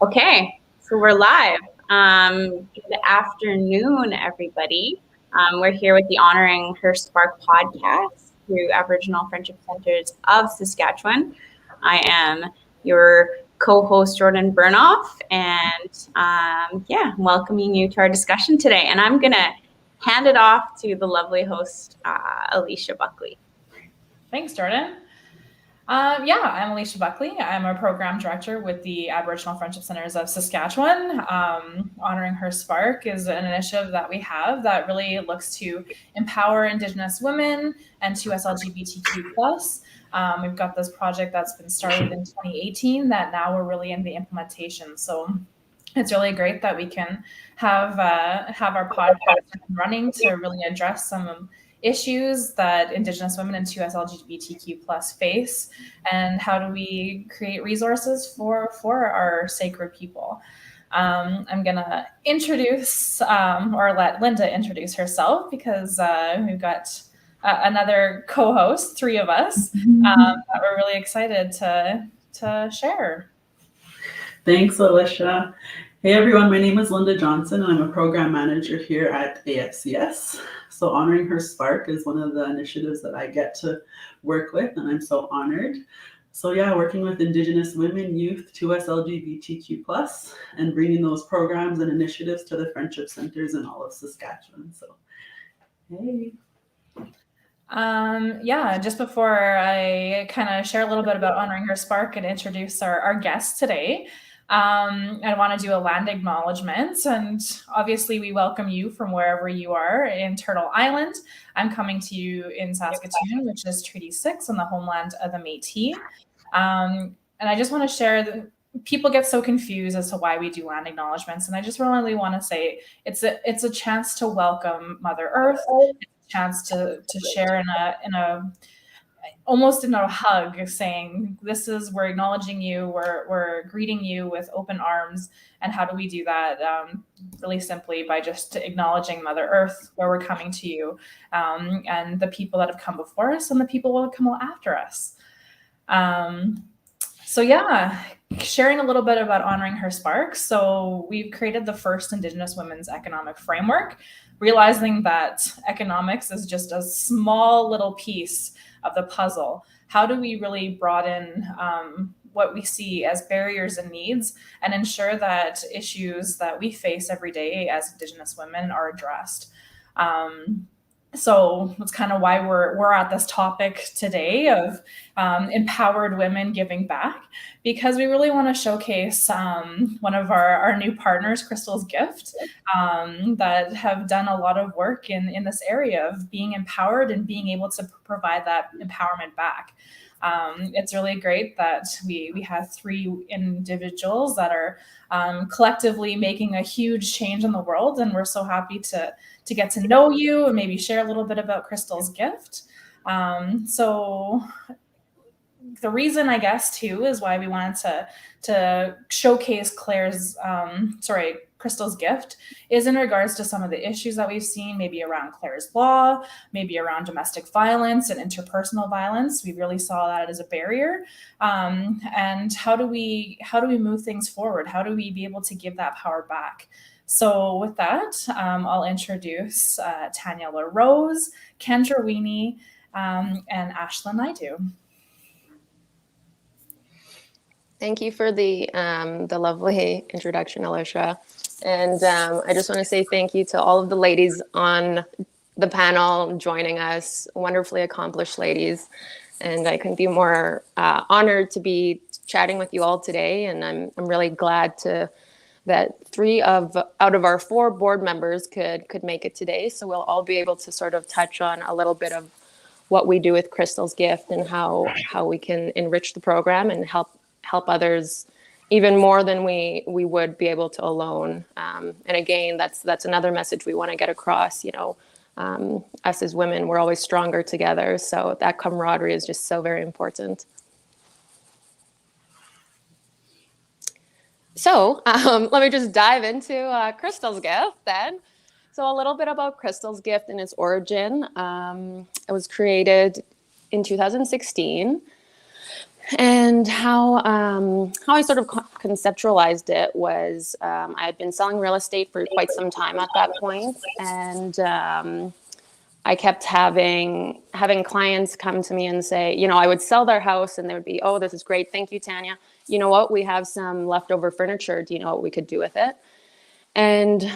Okay, so we're live. Good afternoon, everybody. We're here with the Honoring Her Spark podcast through Aboriginal Friendship Centers of Saskatchewan. I am your co-host, Jordan Burnoff, and welcoming you to our discussion today. And I'm going to hand it off to the lovely host, Alicia Buckley. Thanks, Jordan. I'm Alicia Buckley. I'm a program director with the Aboriginal Friendship Centers of Saskatchewan. Honoring Her Spark is an initiative that we have that really looks to empower Indigenous women and 2S LGBTQ+. We've got this project that's been started in 2018 that now we're really in the implementation. So it's really great that we can have our podcast running to really address some issues that Indigenous women and 2S LGBTQ+ face, and how do we create resources for our sacred people. I'm gonna introduce or let Linda introduce herself, because we've got another co-host, three of us, that we're really excited to share. Thanks, Alicia. Hey everyone, my name is Linda Johnson and I'm a program manager here at AFCS. So Honoring Her Spark is one of the initiatives that I get to work with, and I'm so honored. So yeah, working with Indigenous women, youth, 2S LGBTQ+, and bringing those programs and initiatives to the friendship centers in all of Saskatchewan. So, hey. Just before I kind of share a little bit about Honoring Her Spark and introduce our guest today, I want to do a land acknowledgement, and obviously we welcome you from wherever you are in Turtle Island. I'm coming to you in Saskatoon, which is Treaty 6 on the homeland of the Métis. And I just want to share that people get so confused as to why we do land acknowledgements, and I just really want to say it's a chance to welcome Mother Earth, it's a chance to share in a almost in a hug, saying we're acknowledging you, we're greeting you with open arms. And how do we do that? Really simply by just acknowledging Mother Earth, where we're coming to you, and the people that have come before us and the people that will come after us. Sharing a little bit about Honoring Her Spark. So we've created the first Indigenous women's economic framework, realizing that economics is just a small little piece of the puzzle. How do we really broaden what we see as barriers and needs, and ensure that issues that we face every day as Indigenous women are addressed? So that's kind of why we're at this topic today of empowered women giving back, because we really want to showcase one of our new partners, Crystal's Gift, that have done a lot of work in this area of being empowered and being able to provide that empowerment back. It's really great that we have three individuals that are collectively making a huge change in the world, and we're so happy to get to know you and maybe share a little bit about Crystal's Gift. So the reason, I guess, too, is why we wanted to showcase Crystal's Gift is in regards to some of the issues that we've seen, maybe around Claire's Law, maybe around domestic violence and interpersonal violence. We really saw that as a barrier. And how do we move things forward? How do we be able to give that power back? So with that, I'll introduce Tanya LaRose, Kendra Weenie, and Ashlyn Naidu. Thank you for the lovely introduction, Alicia. And I just want to say thank you to all of the ladies on the panel joining us, wonderfully accomplished ladies. And I couldn't be more honored to be chatting with you all today. And I'm really glad that out of our 4 board members could make it today. So we'll all be able to sort of touch on a little bit of what we do with Crystal's Gift and how we can enrich the program and help others even more than we would be able to alone. And again, that's another message we want to get across. Us as women, we're always stronger together. So that camaraderie is just so very important. So let me just dive into Crystal's Gift then. So a little bit about Crystal's Gift and its origin. It was created in 2016. And how I sort of conceptualized it was I had been selling real estate for quite some time at that point, and I kept having clients come to me and say, you know, I would sell their house and they would be, oh, this is great, thank you, Tanya. You know what? We have some leftover furniture. Do you know what we could do with it? And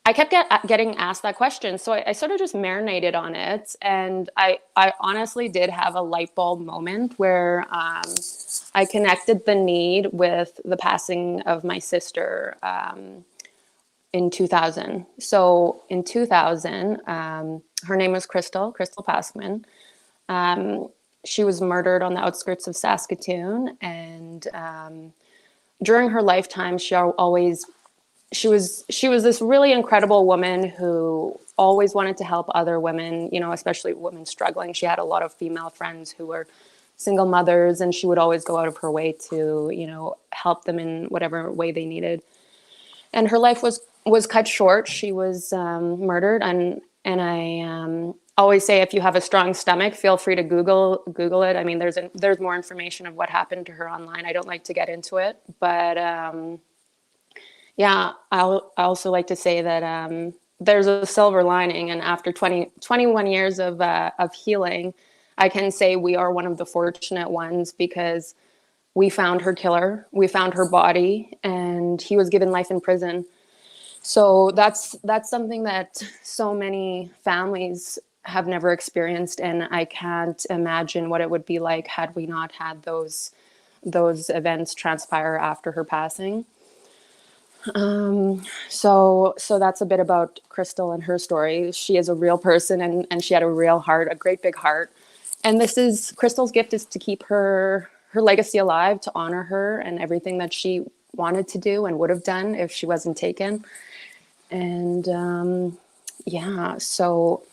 I kept getting asked that question. So I sort of just marinated on it. And I honestly did have a light bulb moment where I connected the need with the passing of my sister in 2000. So in 2000, her name was Crystal Passman. She was murdered on the outskirts of Saskatoon. And during her lifetime, she was this really incredible woman who always wanted to help other women, you know, especially women struggling. She had a lot of female friends who were single mothers, and she would always go out of her way to, you know, help them in whatever way they needed. And her life was cut short. She was murdered, and I always say, if you have a strong stomach, feel free to Google it. I mean, there's more information of what happened to her online. I don't like to get into it, but yeah, I also like to say that there's a silver lining, and after 21 years of healing, I can say we are one of the fortunate ones, because we found her killer, we found her body, and he was given life in prison. So that's something that so many families have never experienced, and I can't imagine what it would be like had we not had those events transpire after her passing. So that's a bit about Crystal and her story. She is a real person, and she had a real heart, a great big heart. And Crystal's gift is to keep her legacy alive, to honor her and everything that she wanted to do and would have done if she wasn't taken. And yeah, so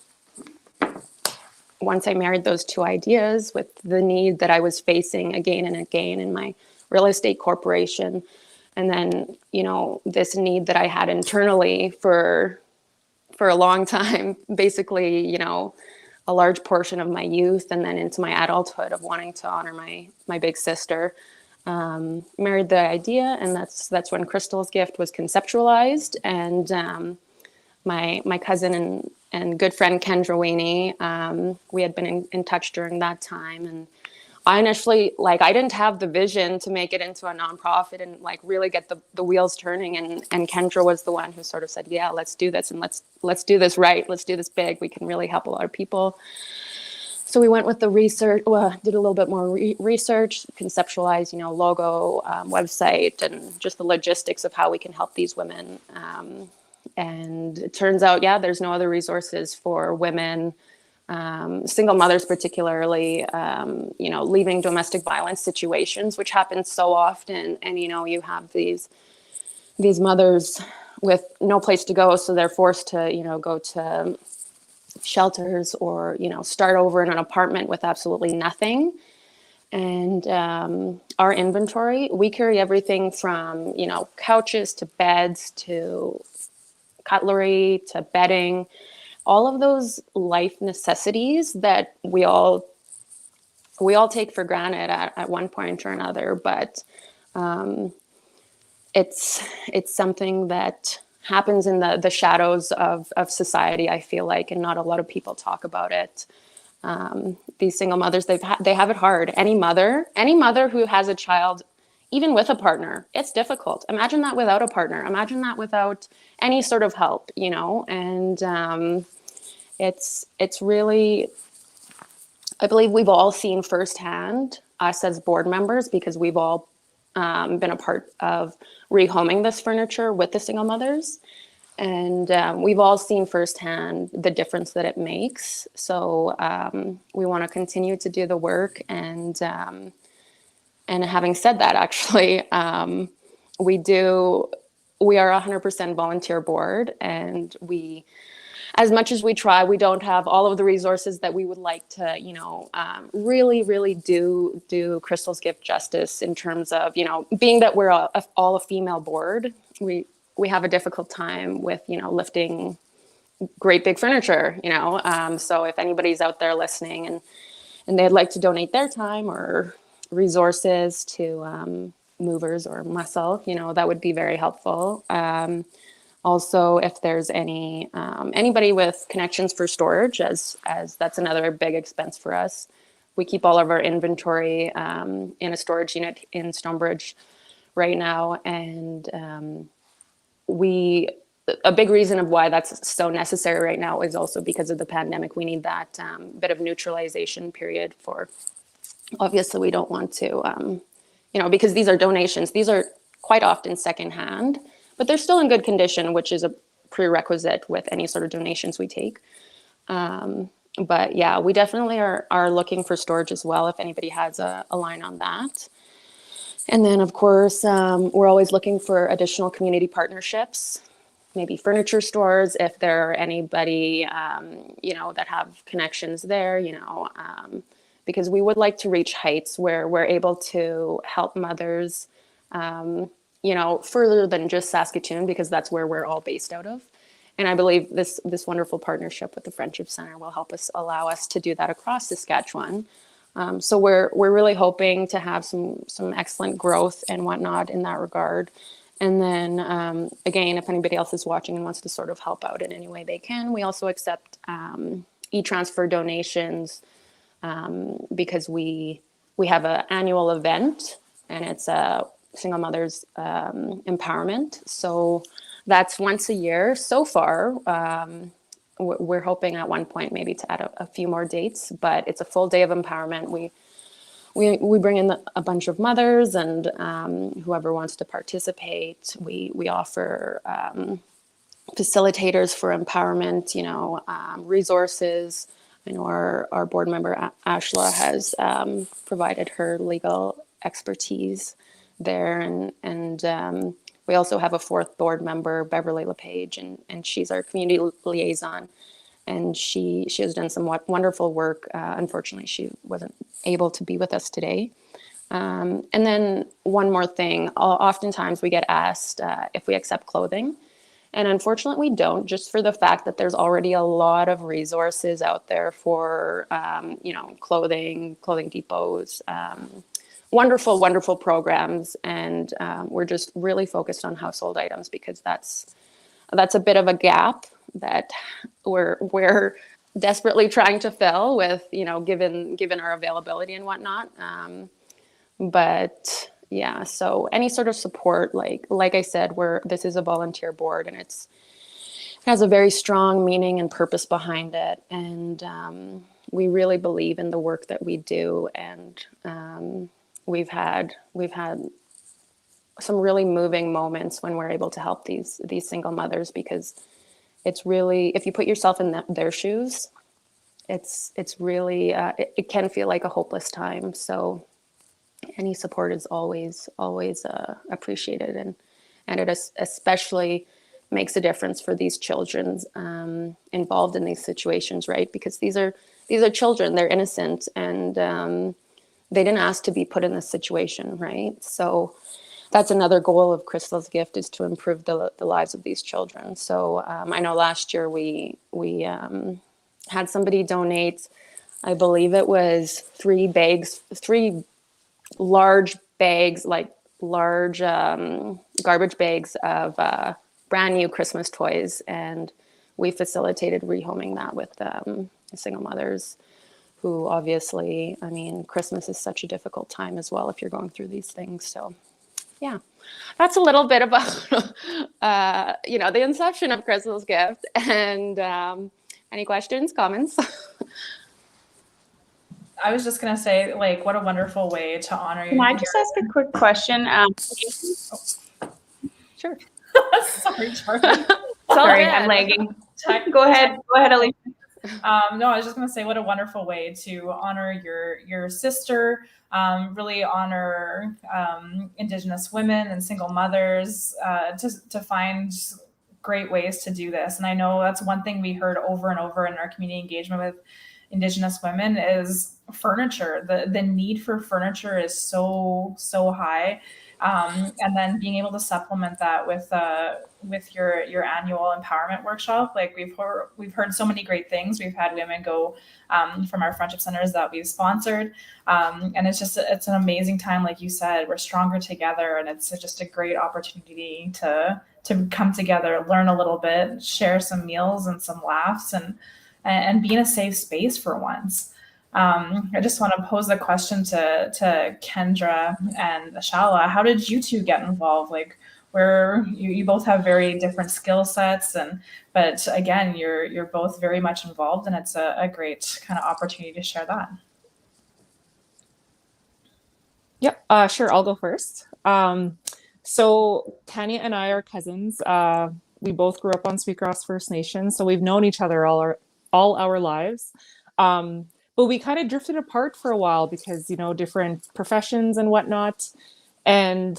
once I married those two ideas with the need that I was facing again and again in my real estate corporation, and then, you know, this need that I had internally for a long time, basically, you know, a large portion of my youth and then into my adulthood of wanting to honor my big sister, married the idea. And that's when Crystal's gift was conceptualized. And my cousin and good friend Kendra Waney, we had been in touch during that time. And I initially, I didn't have the vision to make it into a nonprofit and really get the wheels turning. And Kendra was the one who sort of said, yeah, let's do this, and let's do this right. Let's do this big. We can really help a lot of people. So we went with the research, did a little bit more research, conceptualized, you know, logo, website, and just the logistics of how we can help these women. And it turns out, yeah, there's no other resources for women, single mothers particularly, you know, leaving domestic violence situations, which happens so often. And, you know, you have these mothers with no place to go, so they're forced to, you know, go to shelters or, you know, start over in an apartment with absolutely nothing. And our inventory, we carry everything from, you know, couches to beds to cutlery to bedding, all of those life necessities that we all take for granted at one point or another. But it's something that happens in the shadows of society, I feel like, and not a lot of people talk about it. These single mothers, they have it hard. Any mother who has a child, even with a partner, it's difficult. Imagine that without a partner. Imagine that without any sort of help, you know. And it's really, I believe we've all seen firsthand, us as board members, because we've all been a part of rehoming this furniture with the single mothers. And we've all seen firsthand the difference that it makes. So we want to continue to do the work. And having said that, actually, we are a 100% volunteer board, and as much as we try, we don't have all of the resources that we would like to, you know, really do Crystal's gift justice in terms of, you know, being that we're all a female board, we have a difficult time with, you know, lifting great big furniture, you know. So if anybody's out there listening and they'd like to donate their time or resources to movers or myself, that would be very helpful. Also, if there's anybody with connections for storage, as that's another big expense for us. We keep all of our inventory in a storage unit in Stonebridge right now, and a big reason of why that's so necessary right now is also because of the pandemic. We need that bit of neutralization period for. Obviously, we don't want to, because these are donations. These are quite often secondhand, but they're still in good condition, which is a prerequisite with any sort of donations we take. But yeah, we definitely are looking for storage as well, if anybody has a line on that. And then, of course, we're always looking for additional community partnerships, maybe furniture stores, if there are anybody, that have connections there, because we would like to reach heights where we're able to help mothers, further than just Saskatoon, because that's where we're all based out of. And I believe this wonderful partnership with the Friendship Center will allow us to do that across Saskatchewan. So we're really hoping to have some excellent growth and whatnot in that regard. And then again, if anybody else is watching and wants to sort of help out in any way they can, we also accept e-transfer donations because we have an annual event, and it's a single mothers empowerment. So that's once a year so far. We're hoping at one point maybe to add a few more dates, but it's a full day of empowerment. We bring in a bunch of mothers and whoever wants to participate. We offer facilitators for empowerment, resources. I know our board member Ashla has provided her legal expertise there, and we also have a fourth board member, Beverly LePage, and she's our community liaison. And she has done some wonderful work. Unfortunately, she wasn't able to be with us today. And then one more thing, oftentimes we get asked if we accept clothing. And unfortunately, we don't, just for the fact that there's already a lot of resources out there for, clothing depots, wonderful, wonderful programs. And we're just really focused on household items because that's a bit of a gap that we're desperately trying to fill with, given our availability and whatnot. But yeah, so any sort of support, like I said, this is a volunteer board, and it has a very strong meaning and purpose behind it. And we really believe in the work that we do. And we've had some really moving moments when we're able to help these single mothers, because it's really, if you put yourself in their shoes, it's really, it can feel like a hopeless time. So any support is always appreciated, and it especially makes a difference for these children involved in these situations, right? Because these are children, they're innocent, and they didn't ask to be put in this situation, right? So that's another goal of Crystal's Gift, is to improve the lives of these children. So I know last year we had somebody donate, I believe it was 3 large bags, like large garbage bags of brand new Christmas toys. And we facilitated rehoming that with single mothers who obviously, Christmas is such a difficult time as well if you're going through these things. So yeah, that's a little bit about, the inception of Crystal's Gift. And any questions, comments? I was just going to say, what a wonderful way to honor Can I just ask a quick question? Sure. Sorry, Charlie. Sorry, I'm lagging. Go ahead, Alicia. No, I was just going to say, what a wonderful way to honor your sister, really honor Indigenous women and single mothers, to find great ways to do this. And I know that's one thing we heard over and over in our community engagement with Indigenous women is furniture. The need for furniture is so high. And then being able to supplement that with your annual empowerment workshop. Like we've heard so many great things. We've had women go from our friendship centers that we've sponsored, and it's an amazing time. Like you said, we're stronger together, and it's just a great opportunity to come together, learn a little bit, share some meals and some laughs, and be in a safe space for once. I just want to pose the question to Kendra and Ashala. How did you two get involved? Like, where you both have very different skill sets, but again, you're both very much involved, and it's a great kind of opportunity to share that. Yep, sure. I'll go first. So Tanya and I are cousins. We both grew up on Sweetgrass First Nation, so we've known each other all our lives. But we kind of drifted apart for a while because, different professions and whatnot. And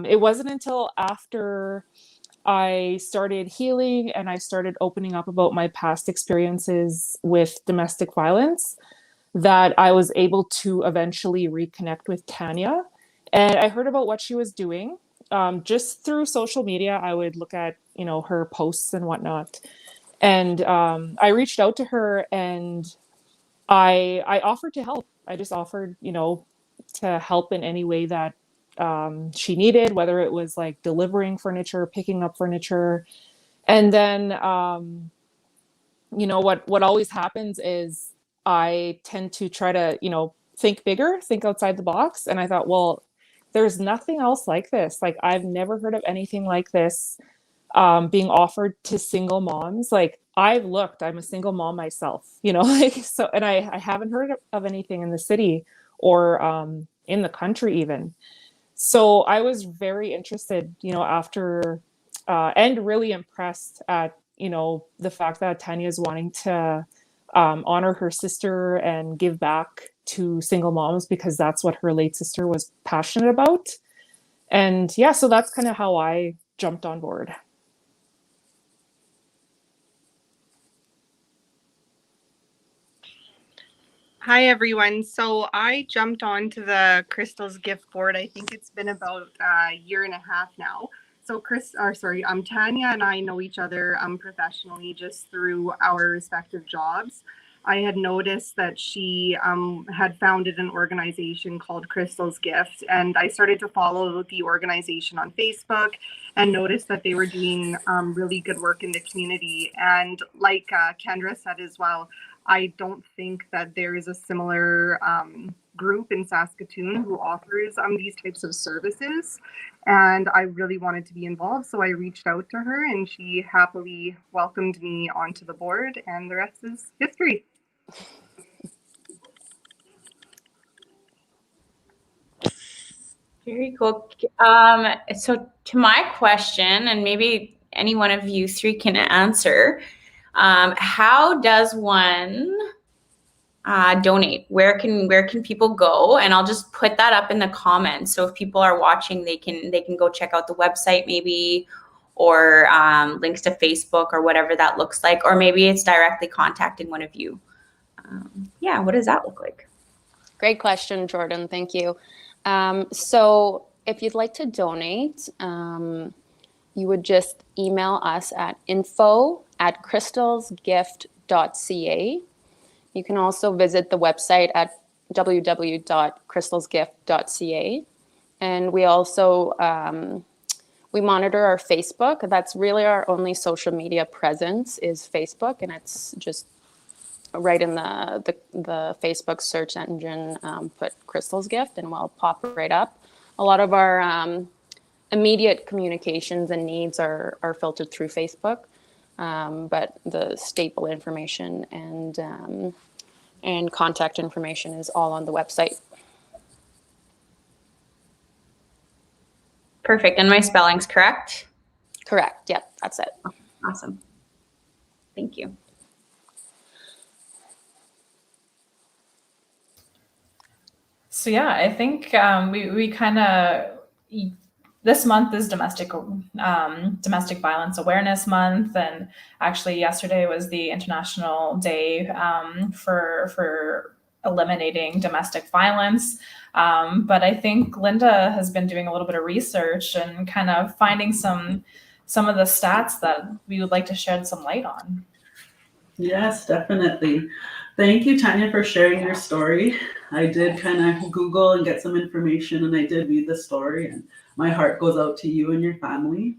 it wasn't until after I started healing and I started opening up about my past experiences with domestic violence that I was able to eventually reconnect with Tanya. And I heard about what she was doing. Just through social media, I would look at, her posts and whatnot. And I reached out to her and I offered to help. I just offered, to help in any way that she needed, whether it was like delivering furniture, picking up furniture. And then, what always happens is I tend to try to, think bigger, think outside the box. And I thought, well, there's nothing else like this. Like, I've never heard of anything like this being offered to single moms. Like, I'm a single mom myself, so, and I haven't heard of anything in the city or in the country even. So I was very interested, after, and really impressed at, the fact that Tanya is wanting to honor her sister and give back to single moms because that's what her late sister was passionate about. And yeah, so that's kind of how I jumped on board. Hi, everyone. So I jumped onto the Crystal's gift board. I think it's been about a year and a half now. So Tanya and I know each other professionally just through our respective jobs. I had noticed that she had founded an organization called Crystal's Gift, and I started to follow the organization on Facebook and noticed that they were doing really good work in the community. And like Kendra said as well, I don't think that there is a similar group in Saskatoon who offers these types of services. And I really wanted to be involved. So I reached out to her and she happily welcomed me onto the board, and the rest is history. Very cool. So to my question, and maybe any one of you three can answer, how does one donate? Where can people go? And I'll just put that up in the comments. So if people are watching, they can go check out the website maybe, or links to Facebook or whatever that looks like, or maybe it's directly contacting one of you. Yeah, what does that look like? Great question, Jordan. Thank you. So if you'd like to donate, you would just email us at info@crystalsgift.ca. You can also visit the website at www.crystalsgift.ca. And we also, we monitor our Facebook. That's really our only social media presence is Facebook. And it's just right in the Facebook search engine, put Crystal's Gift and we'll pop right up. A lot of our immediate communications and needs are filtered through Facebook, but the staple information and contact information is all on the website. Perfect. And my spelling's correct? Correct. Yep, that's it. Awesome. Thank you. So yeah, I think we kind of, this month is domestic violence awareness month, and actually yesterday was the International Day for eliminating domestic violence. But I think Linda has been doing a little bit of research and kind of finding some of the stats that we would like to shed some light on. Yes, definitely. Thank you, Tanya, for sharing your story. I did kind of Google and get some information, and I did read the story, and my heart goes out to you and your family.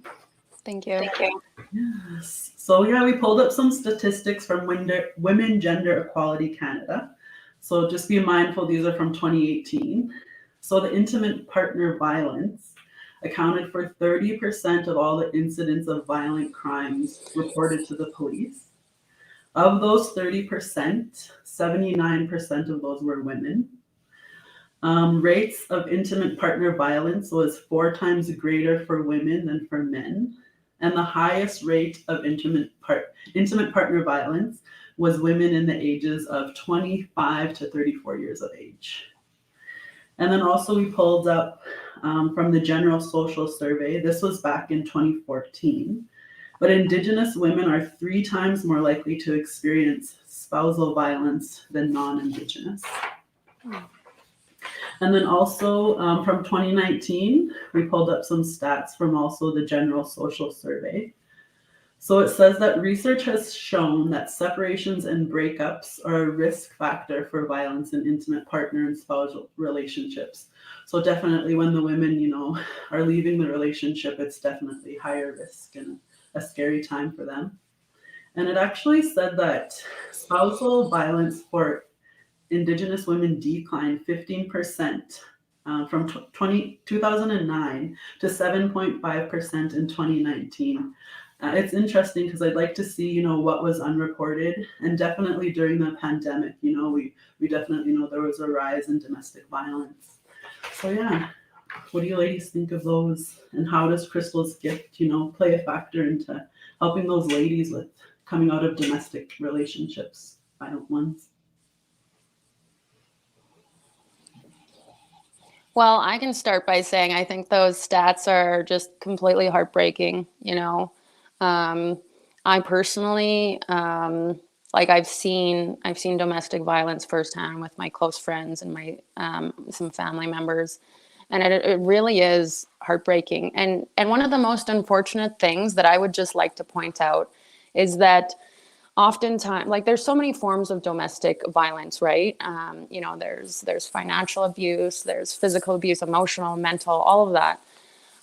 Thank you. Yes. So yeah, we pulled up some statistics from Women Gender Equality Canada. So just be mindful, these are from 2018. So the intimate partner violence accounted for 30% of all the incidents of violent crimes reported to the police. Of those 30%, 79% of those were women. Rates of intimate partner violence was 4 times greater for women than for men. And the highest rate of intimate partner violence was women in the ages of 25 to 34 years of age. And then also we pulled up from the General Social Survey. This was back in 2014. But Indigenous women are 3 times more likely to experience spousal violence than non-Indigenous. And then also from 2019, we pulled up some stats from also the General Social Survey. So it says that research has shown that separations and breakups are a risk factor for violence in intimate partner and spousal relationships. So definitely when the women, are leaving the relationship, it's definitely higher risk and a scary time for them. And it actually said that spousal violence for Indigenous women declined 15% from 2009 to 7.5% in 2019. It's interesting because I'd like to see, what was unreported. And definitely during the pandemic, we definitely know there was a rise in domestic violence. So yeah, what do you ladies think of those? And how does Crystal's gift, play a factor into helping those ladies with coming out of domestic relationships, violent ones? Well, I can start by saying I think those stats are just completely heartbreaking. I personally, I've seen domestic violence firsthand with my close friends and my some family members, and it really is heartbreaking. And one of the most unfortunate things that I would just like to point out is that oftentimes, there's so many forms of domestic violence, right? There's financial abuse, there's physical abuse, emotional, mental, all of that.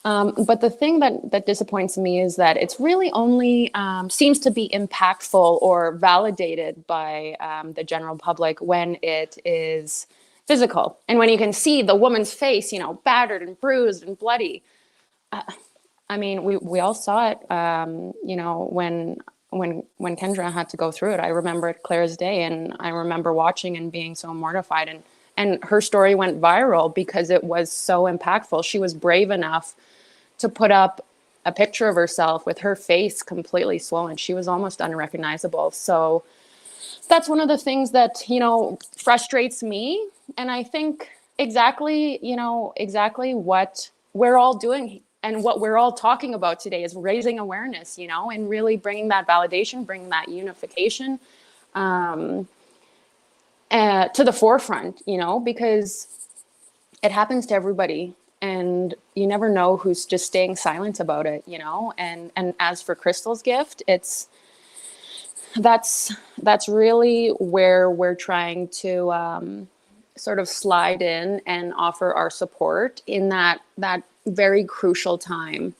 But the thing that disappoints me is that it's really only seems to be impactful or validated by the general public when it is physical. And when you can see the woman's face, battered and bruised and bloody. I mean, we all saw it, when Kendra had to go through it. I remember it clear as day, and I remember watching and being so mortified. And her story went viral because it was so impactful. She was brave enough to put up a picture of herself with her face completely swollen. She was almost unrecognizable. So that's one of the things that, frustrates me. And I think exactly what we're all doing and what we're all talking about today is raising awareness, and really bringing that validation, bringing that unification to the forefront, because it happens to everybody. And you never know who's just staying silent about it, And as for Crystal's gift, that's really where we're trying to sort of slide in and offer our support in that very crucial time.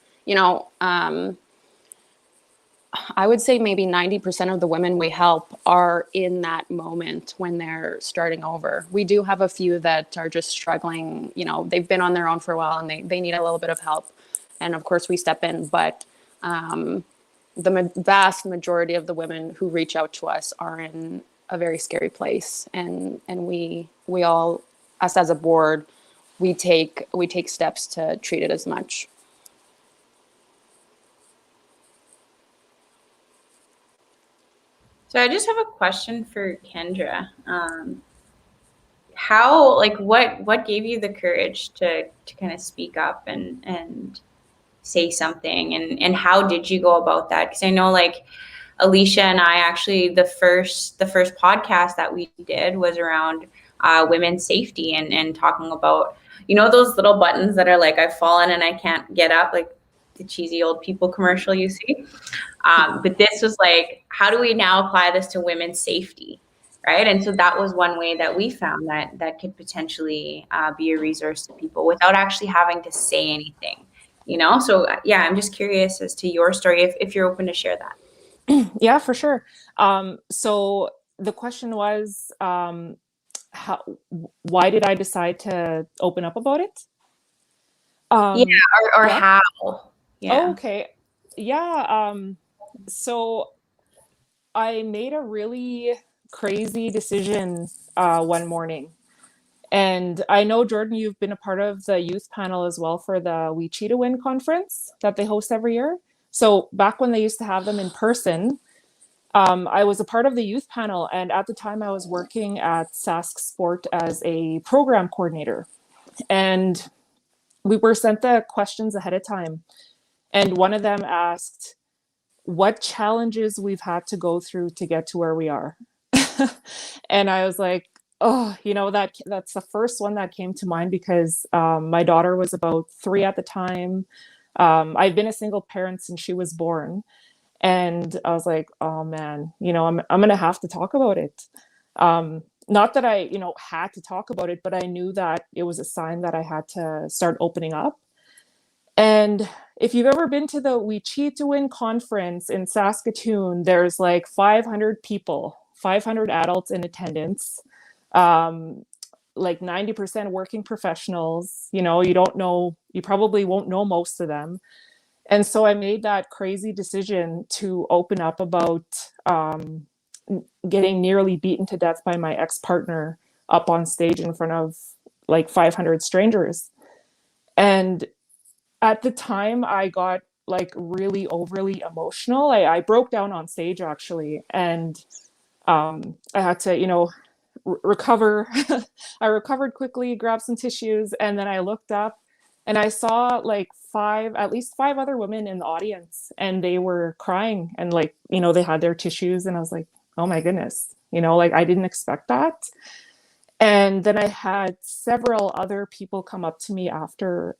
I would say maybe 90% of the women we help are in that moment when they're starting over. We do have a few that are just struggling, they've been on their own for a while and they need a little bit of help. And of course we step in, but the vast majority of the women who reach out to us are in a very scary place. And we all, us as a board, we take steps to treat it as much. So I just have a question for Kendra. What gave you the courage to kind of speak up and say something, and how did you go about that? Because I know Alicia and I actually, the first podcast that we did was around women's safety and talking about, those little buttons that are like, I've fallen and I can't get up, like the cheesy old people commercial you see. But this was like, how do we now apply this to women's safety? Right. And so that was one way that we found that could potentially be a resource to people without actually having to say anything, So yeah, I'm just curious as to your story, if you're open to share that. Yeah, for sure. So the question was, why did I decide to open up about it? Or yeah. how? Yeah. Oh, okay. Yeah. So I made a really crazy decision one morning. And I know, Jordan, you've been a part of the youth panel as well for the We Cheat to Win conference that they host every year. So back when they used to have them in person, I was a part of the youth panel. And at the time I was working at Sask Sport as a program coordinator. And we were sent the questions ahead of time. And one of them asked, what challenges we've had to go through to get to where we are. And I was like, oh, that's the first one that came to mind because my daughter was about 3 at the time. I've been a single parent since she was born. And I was like, oh man, I'm going to have to talk about it. Not that I, had to talk about it, but I knew that it was a sign that I had to start opening up. And if you've ever been to the We Cheat to Win conference in Saskatoon, there's like 500 people, 500 adults in attendance, like 90% working professionals. You don't know, you probably won't know most of them. And so I made that crazy decision to open up about getting nearly beaten to death by my ex-partner up on stage in front of like 500 strangers. And at the time I got like really overly emotional. I broke down on stage actually. And I had to, recover. I recovered quickly, grabbed some tissues. And then I looked up and I saw like at least five other women in the audience, and they were crying and like, they had their tissues. And I was like, oh my goodness, like I didn't expect that. And then I had several other people come up to me after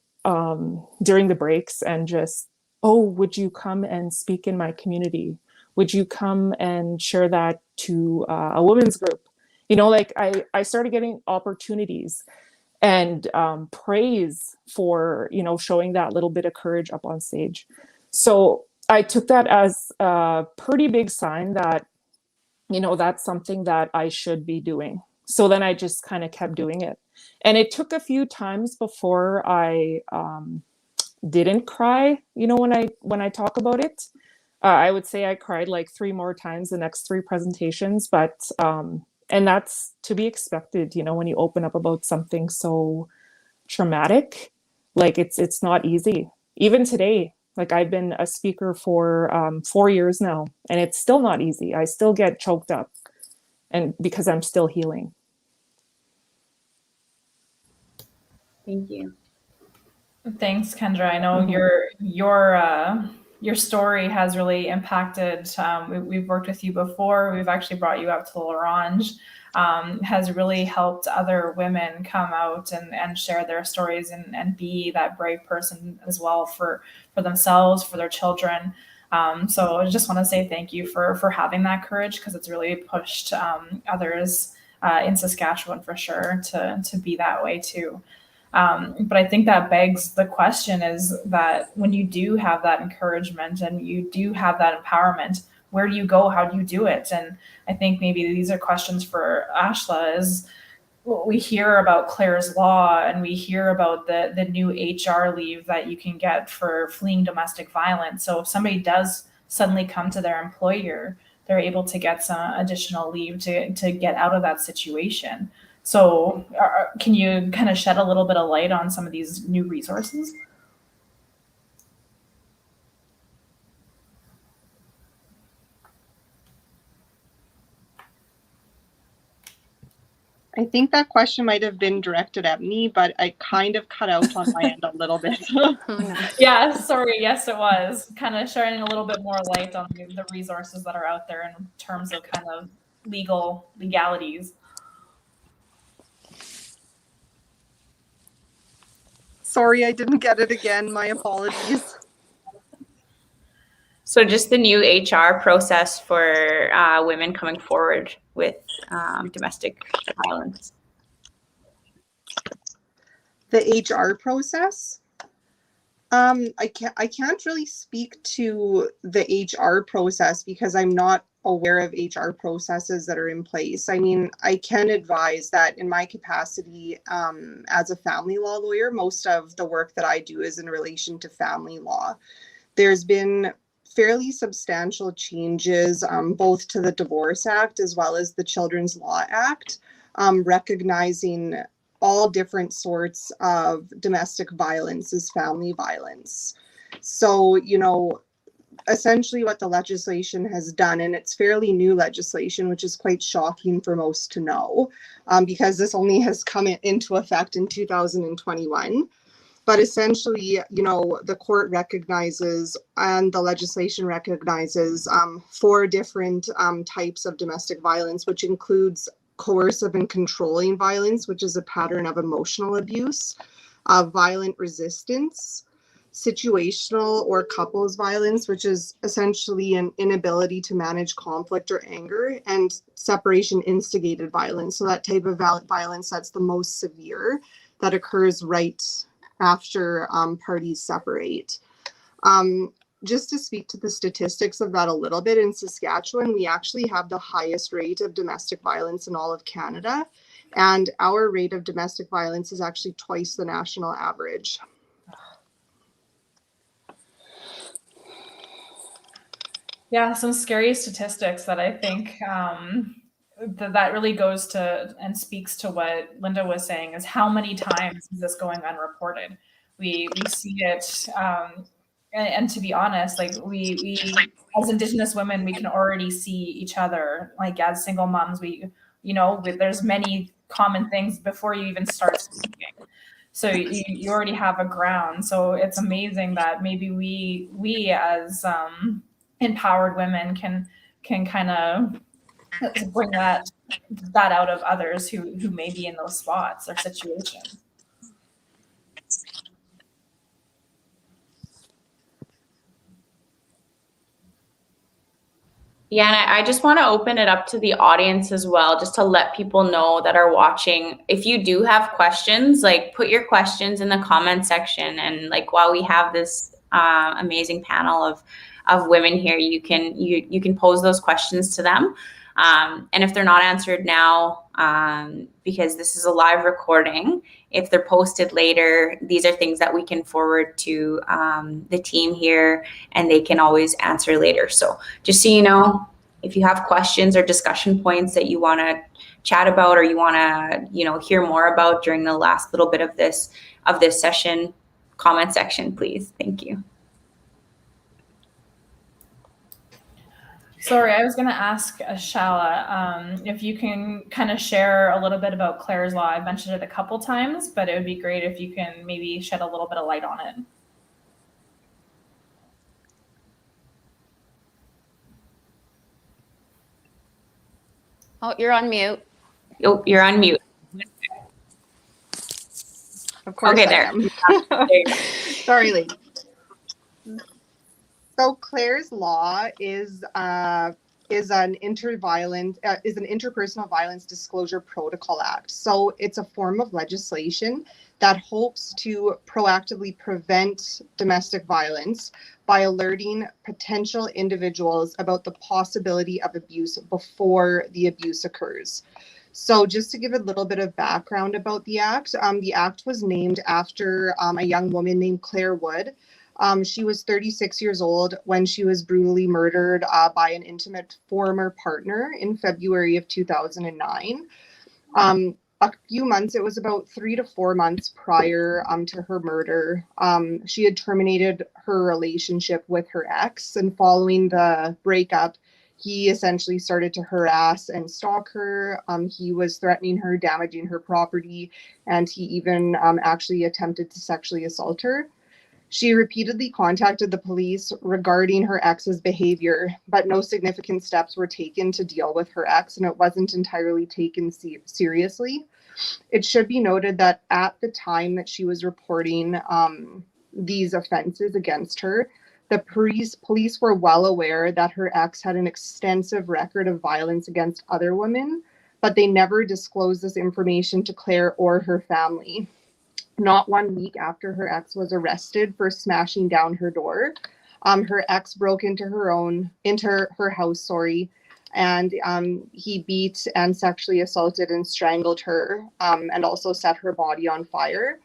during the breaks and just, oh, would you come and speak in my community? Would you come and share that to a women's group? Like I started getting opportunities and praise for, showing that little bit of courage up on stage. So I took that as a pretty big sign that, that's something that I should be doing. So then I just kind of kept doing it. And it took a few times before I didn't cry, when I talk about it. I would say I cried like 3 more times the next 3 presentations, but and that's to be expected, when you open up about something so traumatic. Like it's not easy. Even today, like I've been a speaker for 4 years now, and it's still not easy. I still get choked up, and because I'm still healing. Thank you. Thanks, Kendra. I know your story has really impacted. We've worked with you before. We've actually brought you up to L'Orange. Has really helped other women come out and share their stories and be that brave person as well for themselves, for their children. So I just want to say thank you for having that courage, because it's really pushed others in Saskatchewan for sure to be that way too. But I think that begs the question is that when you do have that encouragement and you do have that empowerment, where do you go? How do you do it? And I think maybe these are questions for Ashla. Is we hear about Claire's Law and we hear about the new HR leave that you can get for fleeing domestic violence. So if somebody does suddenly come to their employer, they're able to get some additional leave to get out of that situation. So can you kind of shed a little bit of light on some of these new resources? I think that question might have been directed at me, but I kind of cut out on my end a little bit. Oh, no. Yeah, sorry. Yes, it was kind of shining a little bit more light on the resources that are out there in terms of kind of legalities. Sorry, I didn't get it again. My apologies. So just the new HR process for women coming forward with domestic violence. The HR process. I can't really speak to the HR process because I'm not aware of HR processes that are in place. I mean, I can advise that in my capacity as a family law lawyer, most of the work that I do is in relation to family law. There's been fairly substantial changes both to the Divorce Act as well as the Children's Law Act, recognizing all different sorts of domestic violence as family violence. So, you know, essentially what the legislation has done, and it's fairly new legislation, which is quite shocking for most to know, because this only has come into effect in 2021. But essentially, you know, the court recognizes and the legislation recognizes 4 different types of domestic violence, which includes coercive and controlling violence, which is a pattern of emotional abuse, violent resistance, situational or couples violence, which is essentially an inability to manage conflict or anger, and separation instigated violence. So that type of violence that's the most severe, that occurs right after parties separate. Just to speak to the statistics of that a little bit, in Saskatchewan, we actually have the highest rate of domestic violence in all of Canada. And our rate of domestic violence is actually twice the national average. Yeah, some scary statistics that I think that really goes to and speaks to what Linda was saying, is how many times is this going unreported? We see it, and to be honest, like we as Indigenous women, we can already see each other. Like as single moms, there's many common things before you even start speaking. So you already have a ground. So it's amazing that maybe we as empowered women can kind of bring that out of others who may be in those spots or situations. Yeah, and I just want to open it up to the audience as well, just to let people know that are watching. If you do have questions, like put your questions in the comment section, and like while we have this amazing panel of women here, you can pose those questions to them. And if they're not answered now, because this is a live recording, if they're posted later, these are things that we can forward to the team here, and they can always answer later. So just so you know, if you have questions or discussion points that you want to chat about, or you want to, hear more about during the last little bit of this session, comment section, please. Thank you. Sorry, I was going to ask Shala if you can kind of share a little bit about Clare's Law. I've mentioned it a couple times, but it would be great if you can maybe shed a little bit of light on it. Oh, you're on mute. Oh, you're on mute. Of course, okay, I there. am. Sorry, Lee. So Clare's Law is an interpersonal violence disclosure protocol act. So it's a form of legislation that hopes to proactively prevent domestic violence by alerting potential individuals about the possibility of abuse before the abuse occurs. So just to give a little bit of background about the act was named after a young woman named Claire Wood. She was 36 years old when she was brutally murdered by an intimate former partner in February of 2009. A few months, it was about 3 to 4 months prior to her murder, she had terminated her relationship with her ex, and following the breakup, he essentially started to harass and stalk her. He was threatening her, damaging her property, and he even actually attempted to sexually assault her. She repeatedly contacted the police regarding her ex's behavior, but no significant steps were taken to deal with her ex, and it wasn't entirely taken seriously. It should be noted that at the time that she was reporting these offenses against her, the police were well aware that her ex had an extensive record of violence against other women, but they never disclosed this information to Claire or her family. Not 1 week after her ex was arrested for smashing down her door, her ex broke into her house, and he beat and sexually assaulted and strangled her, and also set her body on fire.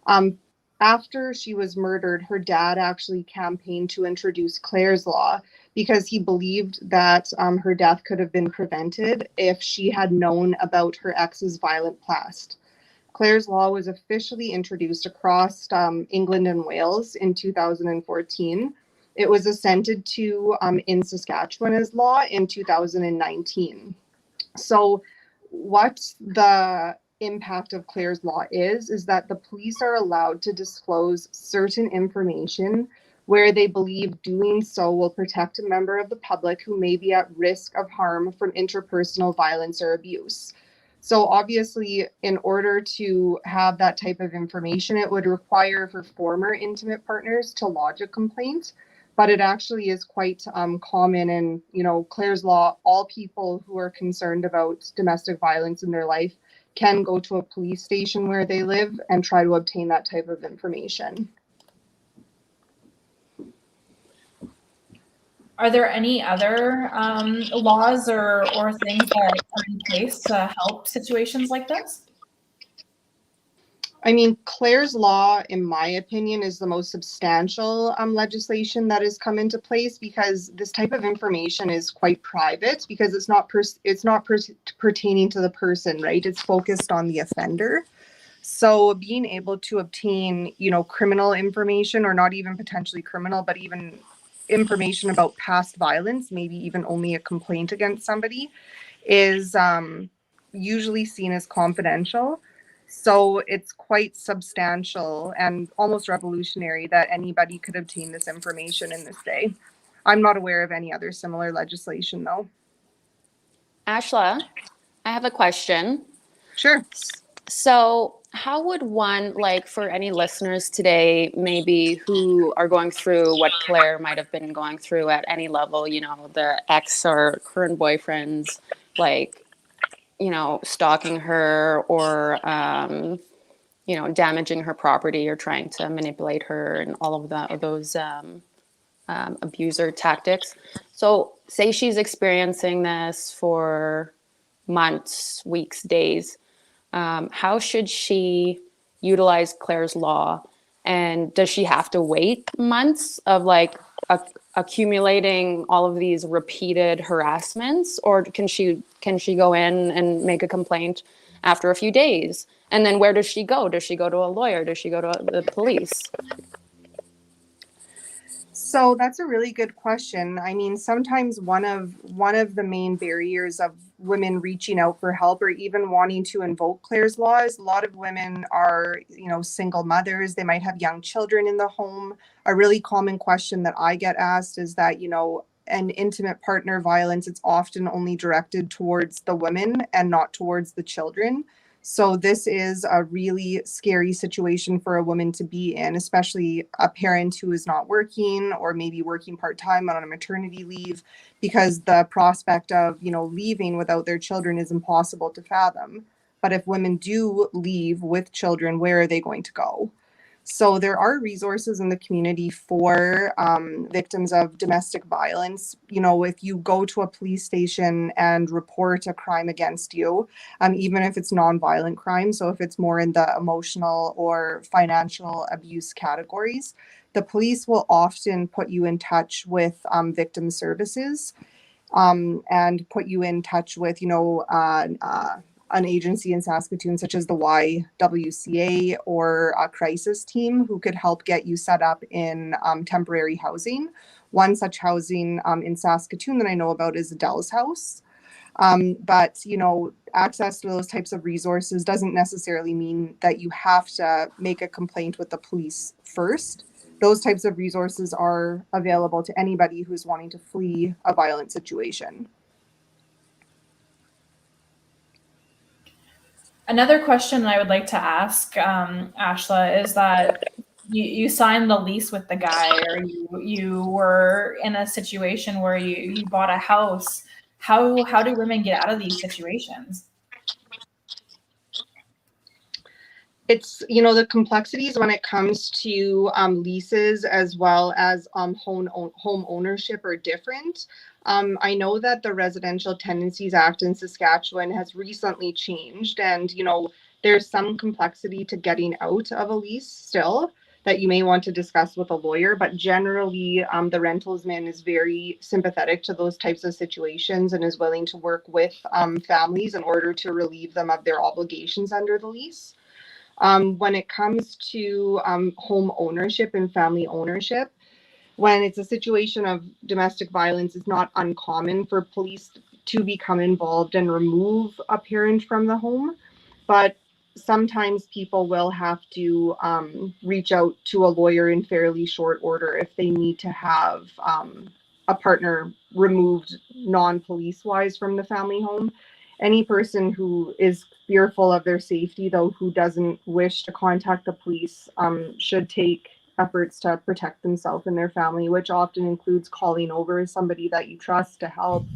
Um, After she was murdered, her dad actually campaigned to introduce Clare's Law because he believed that her death could have been prevented if she had known about her ex's violent past. Clare's Law was officially introduced across England and Wales in 2014. It was assented to in Saskatchewan as law in 2019. So what the impact of Clare's Law is that the police are allowed to disclose certain information where they believe doing so will protect a member of the public who may be at risk of harm from interpersonal violence or abuse. So obviously, in order to have that type of information, it would require her former intimate partners to lodge a complaint. But it actually is quite common in, Clare's Law. All people who are concerned about domestic violence in their life can go to a police station where they live and try to obtain that type of information. Are there any other laws or things that are in place to help situations like this? I mean, Clare's Law, in my opinion, is the most substantial legislation that has come into place because this type of information is quite private because it's not pertaining to the person, right? It's focused on the offender. So being able to obtain, criminal information, or not even potentially criminal, but even information about past violence, maybe even only a complaint against somebody, is usually seen as confidential. So it's quite substantial and almost revolutionary that anybody could obtain this information in this day. I'm not aware of any other similar legislation, though. Ashla, I have a question. Sure. So how would one, like for any listeners today, maybe who are going through what Claire might have been going through at any level, the ex or current boyfriends, like, stalking her or, damaging her property or trying to manipulate her and all of those abuser tactics. So say she's experiencing this for months, weeks, days. How should she utilize Clare's Law? And does she have to wait months of accumulating all of these repeated harassments, or can she go in and make a complaint after a few days? And then where does she go? Does she go to a lawyer? Does she go to the police? So that's a really good question. I mean, sometimes one of the main barriers of women reaching out for help or even wanting to invoke Clare's Law is a lot of women are, single mothers. They might have young children in the home. A really common question that I get asked is that, an intimate partner violence, it's often only directed towards the women and not towards the children. So this is a really scary situation for a woman to be in, especially a parent who is not working or maybe working part-time on a maternity leave, because the prospect of, leaving without their children is impossible to fathom. But if women do leave with children, where are they going to go? So there are resources in the community for victims of domestic violence. If you go to a police station and report a crime against you, even if it's nonviolent crime, so if it's more in the emotional or financial abuse categories, the police will often put you in touch with victim services and put you in touch with, an agency in Saskatoon, such as the YWCA or a crisis team, who could help get you set up in temporary housing. One such housing in Saskatoon that I know about is Adele's House. But, access to those types of resources doesn't necessarily mean that you have to make a complaint with the police first. Those types of resources are available to anybody who's wanting to flee a violent situation. Another question I would like to ask Ashla is that you signed the lease with the guy, or you were in a situation where you bought a house. How do women get out of these situations? It's, you know, the complexities when it comes to leases as well as home ownership are different. I know that the Residential Tenancies Act in Saskatchewan has recently changed, and you know, there's some complexity to getting out of a lease still that you may want to discuss with a lawyer. But generally, the rentalsman is very sympathetic to those types of situations and is willing to work with families in order to relieve them of their obligations under the lease. When it comes to home ownership and family ownership, when it's a situation of domestic violence, it's not uncommon for police to become involved and remove a parent from the home. But sometimes people will have to reach out to a lawyer in fairly short order if they need to have a partner removed non-police wise from the family home. Any person who is fearful of their safety, though, who doesn't wish to contact the police, should take efforts to protect themselves and their family, which often includes calling over somebody that you trust to help,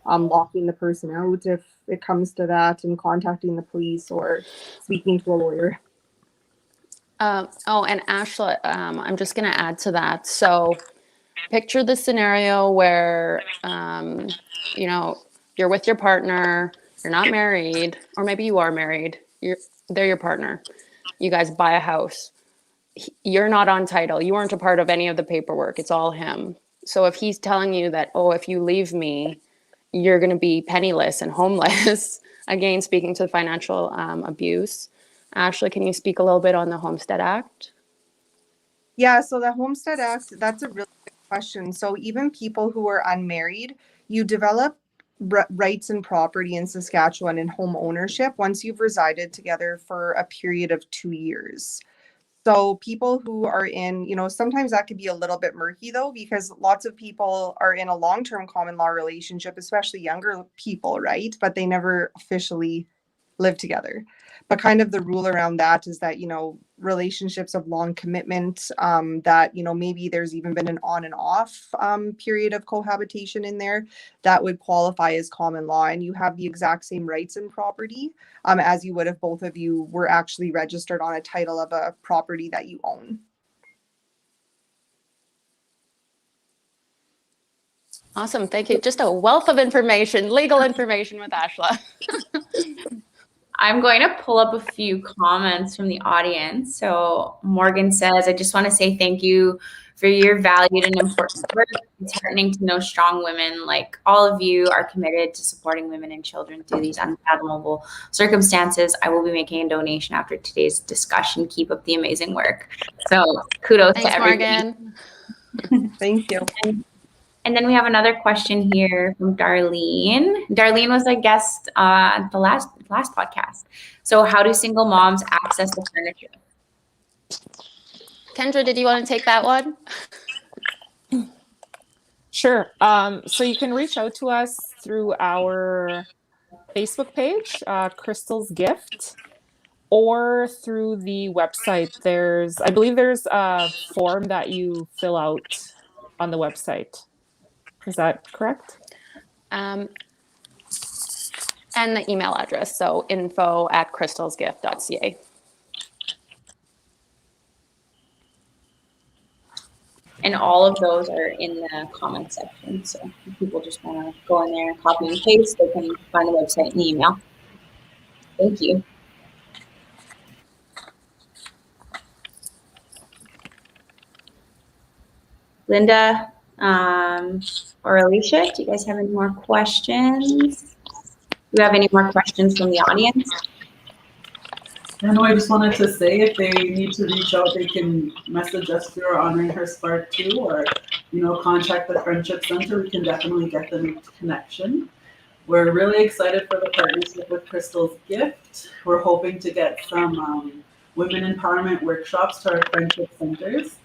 locking the person out if it comes to that, and contacting the police or speaking to a lawyer. Oh, and Ashla, I'm just going to add to that. So picture the scenario where, you know, you're with your partner, you're not married, or maybe you are married, they're your partner. You guys buy a house. You're not on title. You weren't a part of any of the paperwork. It's all him. So if he's telling you that, oh, if you leave me, you're going to be penniless and homeless, again, speaking to financial abuse. Ashley, can you speak a little bit on the Homestead Act? Yeah, so the Homestead Act, that's a really good question. So even people who are unmarried, you develop rights and property in Saskatchewan and home ownership once you've resided together for a period of 2 years. So people who are in, you know, sometimes that could be a little bit murky though, because lots of people are in a long-term common law relationship, especially younger people, right? But they never officially live together. But kind of the rule around that is that, you know, relationships of long commitment, that, you know, maybe there's even been an on and off period of cohabitation in there, that would qualify as common law. And you have the exact same rights and property as you would if both of you were actually registered on a title of a property that you own. Awesome. Thank you. Just a wealth of information, legal information with Ashla. I'm going to pull up a few comments from the audience. So Morgan says, I just want to say thank you for your valued and important work. It's heartening to know strong women like all of you are committed to supporting women and children through these unfathomable circumstances. I will be making a donation after today's discussion. Keep up the amazing work. So kudos Thanks, to everybody. Morgan. Thank you. And then we have another question here from Darlene. Darlene was a guest at the last podcast. So how do single moms access the furniture? Kendra, did you want to take that one? Sure. So you can reach out to us through our Facebook page, Crystal's Gift, or through the website. I believe there's a form that you fill out on the website. Is that correct? And the email address, so info@crystalsgift.ca. And all of those are in the comment section. So if people just want to go in there and copy and paste, they can find the website and the email. Thank you. Linda or Alicia, do you guys have any more questions? Do you have any more questions from the audience? No, I just wanted to say if they need to reach out, they can message us through our Honoring Her Spark too, or, you know, contact the Friendship Center. We can definitely get them into connection. We're really excited for the partnership with Crystal's Gift. We're hoping to get some women empowerment workshops to our Friendship Centers.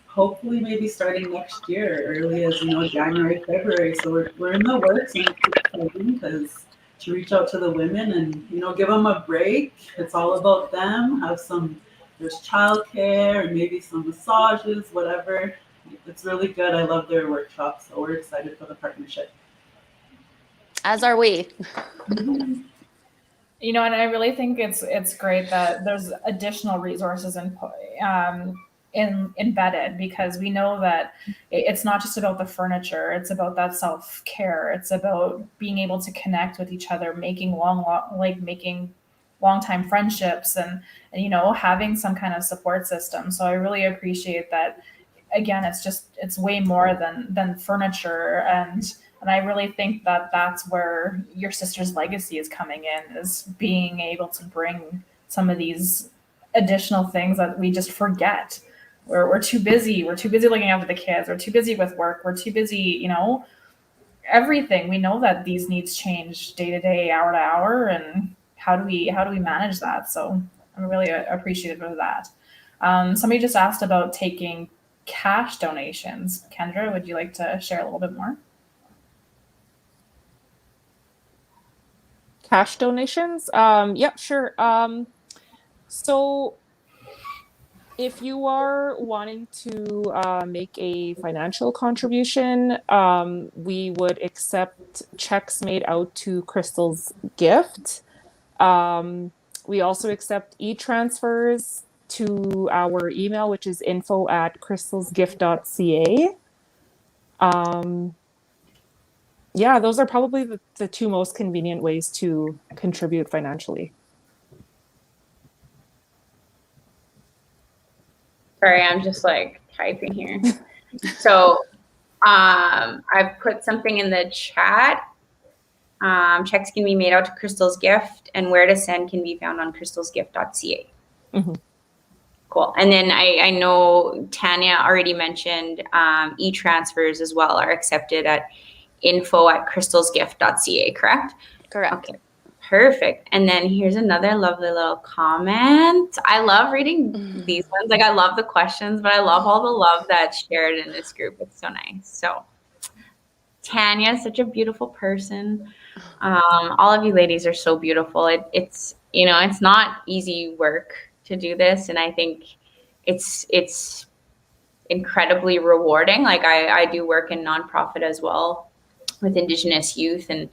Hopefully maybe starting next year, early as, you know, January, February. So we're in the works, and it's exciting because to reach out to the women and, you know, give them a break. It's all about them. There's childcare and maybe some massages, whatever. It's really good. I love their workshops, so we're excited for the partnership. As are we. You know, and I really think it's great that there's additional resources embedded, because we know that it's not just about the furniture. It's about that self-care. It's about being able to connect with each other, making long time friendships, and you know, having some kind of support system. So I really appreciate that. Again, it's way more than furniture, and I really think that that's where your sister's legacy is coming in, is being able to bring some of these additional things that we just forget. We're too busy. We're too busy looking after the kids. We're too busy with work. We're too busy, you know, everything. We know that these needs change day to day, hour to hour, and how do we manage that? So I'm really appreciative of that. Somebody just asked about taking cash donations. Kendra, would you like to share a little bit more? Cash donations? Yeah, sure. So if you are wanting to make a financial contribution, we would accept checks made out to Crystal's Gift. We also accept e-transfers to our email, which is info@crystalsgift.ca. Yeah, those are probably the two most convenient ways to contribute financially. Sorry, I'm just like typing here. So I've put something in the chat. Checks can be made out to Crystal's Gift, and where to send can be found on crystalsgift.ca. Mm-hmm. Cool. And then I know Tanya already mentioned e-transfers as well are accepted at info@crystalsgift.ca, correct? Correct. Okay, perfect. And then here's another lovely little comment. I love reading these ones. Like, I love the questions, but I love all the love that's shared in this group. It's so nice. So Tanya is such a beautiful person. All of you ladies are so beautiful. It's you know, it's not easy work to do this, and I think it's incredibly rewarding. Like, I do work in nonprofit as well with Indigenous youth, and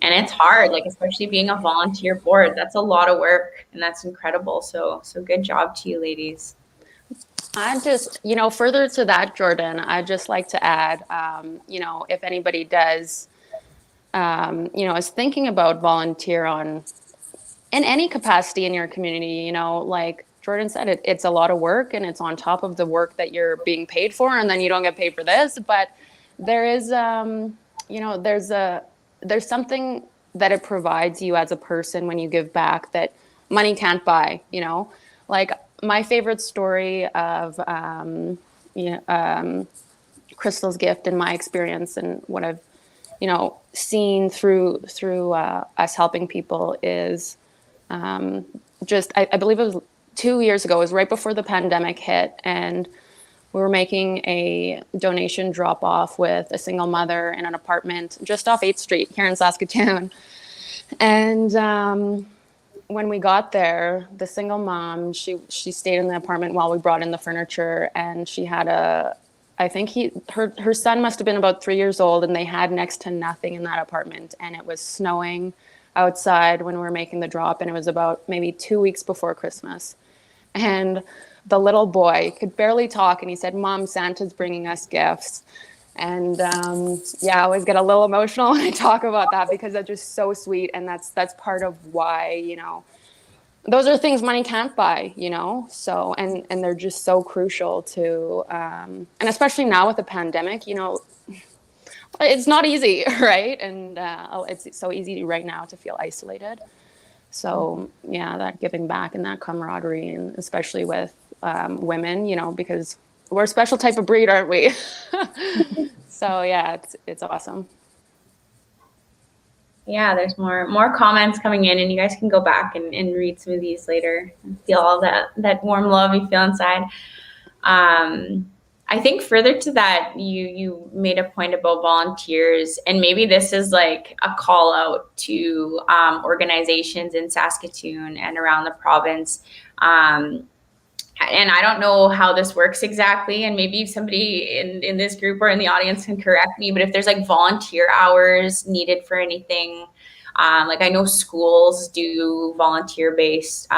it's hard, like, especially being a volunteer board. That's a lot of work, and that's incredible. So good job to you ladies. I just, you know, further to that, Jordan, I'd just like to add, you know, if anybody does, you know, is thinking about volunteer in any capacity in your community, you know, like Jordan said, it's a lot of work, and it's on top of the work that you're being paid for, and then you don't get paid for this. But there is, you know, there's something that it provides you as a person when you give back that money can't buy, you know. Like, my favorite story of Crystal's Gift and my experience and what I've, you know, seen through us helping people is just, I believe it was 2 years ago. It was right before the pandemic hit, and we were making a donation drop off with a single mother in an apartment just off 8th Street here in Saskatoon. And when we got there, the single mom, she stayed in the apartment while we brought in the furniture, and she had I think her son must have been about 3 years old, and they had next to nothing in that apartment, and it was snowing outside when we were making the drop, and it was about maybe 2 weeks before Christmas. And the little boy could barely talk, and he said, "Mom, Santa's bringing us gifts." And yeah, I always get a little emotional when I talk about that, because that's just so sweet, and that's part of why, you know, those are things money can't buy, you know. So and they're just so crucial to and especially now with the pandemic, you know, it's not easy, right? And it's so easy right now to feel isolated. So yeah, that giving back and that camaraderie, and especially with women, you know, because we're a special type of breed, aren't we? So yeah, it's awesome. Yeah, there's more comments coming in, and you guys can go back and read some of these later and feel all that warm love you feel inside. I I think further to that, you made a point about volunteers, and maybe this is like a call out to organizations in Saskatoon and around the province. And I don't know how this works exactly, and maybe somebody in this group or in the audience can correct me, but if there's like volunteer hours needed for anything, like I know schools do volunteer-based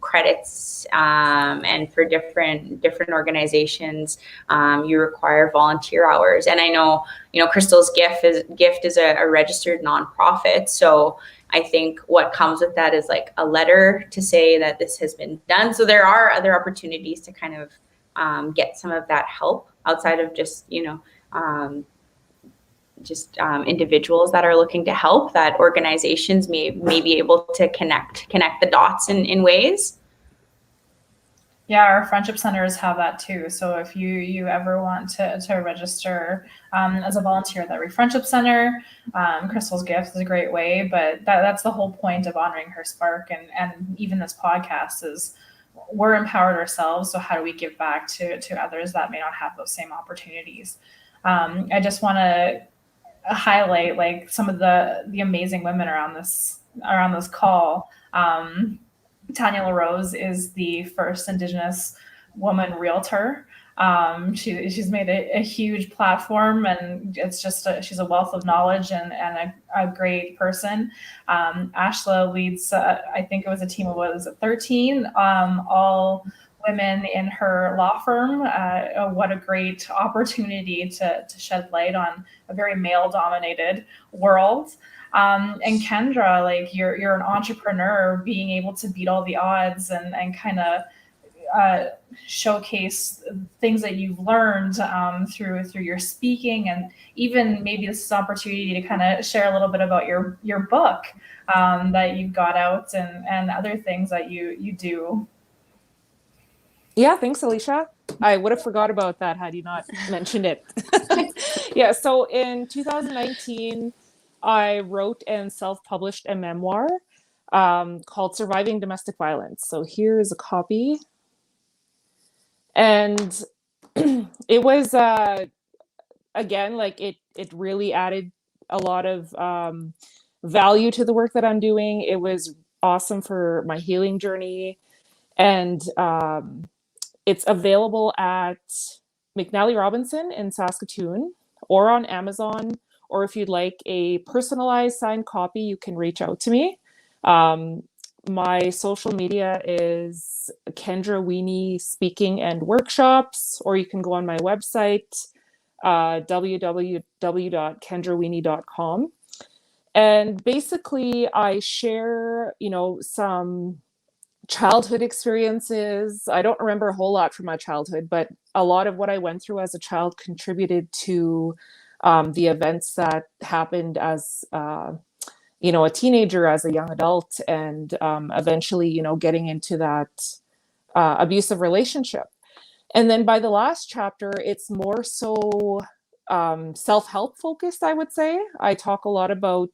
credits, and for different organizations, you require volunteer hours. And I know, Crystal's Gift is a registered nonprofit, so I think what comes with that is like a letter to say that this has been done. So there are other opportunities to kind of get some of that help outside of just, individuals that are looking to help, that organizations may be able to connect the dots in ways. Yeah, our friendship centers have that too. So if you ever want to register as a volunteer at every friendship center, Crystal's Gift is a great way. But that's the whole point of honoring her spark, and even this podcast is we're empowered ourselves. So how do we give back to others that may not have those same opportunities? I just want to highlight like some of the amazing women around this call. Tanya LaRose is the first Indigenous woman realtor. She's made a huge platform, and it's just she's a wealth of knowledge and a great person. Ashla leads, I think it was a team of 13, all women in her law firm. What a great opportunity to shed light on a very male-dominated world. And Kendra, like you're an entrepreneur, being able to beat all the odds and kind of showcase things that you've learned through your speaking, and even maybe this is an opportunity to kind of share a little bit about your book that you've got out and other things that you do. Yeah, thanks, Alicia. I would have forgot about that had you not mentioned it. Yeah, so in 2019, I wrote and self-published a memoir called Surviving Domestic Violence. So here is a copy. And it was, again, like it really added a lot of value to the work that I'm doing. It was awesome for my healing journey. And it's available at McNally Robinson in Saskatoon or on Amazon. Or if you'd like a personalized signed copy, you can reach out to me. My social media is Kendra Weenie Speaking and Workshops, or you can go on my website, www.kendraweenie.com. And basically, I share, some childhood experiences. I don't remember a whole lot from my childhood, but a lot of what I went through as a child contributed to the events that happened as a teenager, as a young adult, and eventually, getting into that abusive relationship. And then by the last chapter, it's more so self-help focused, I would say. I talk a lot about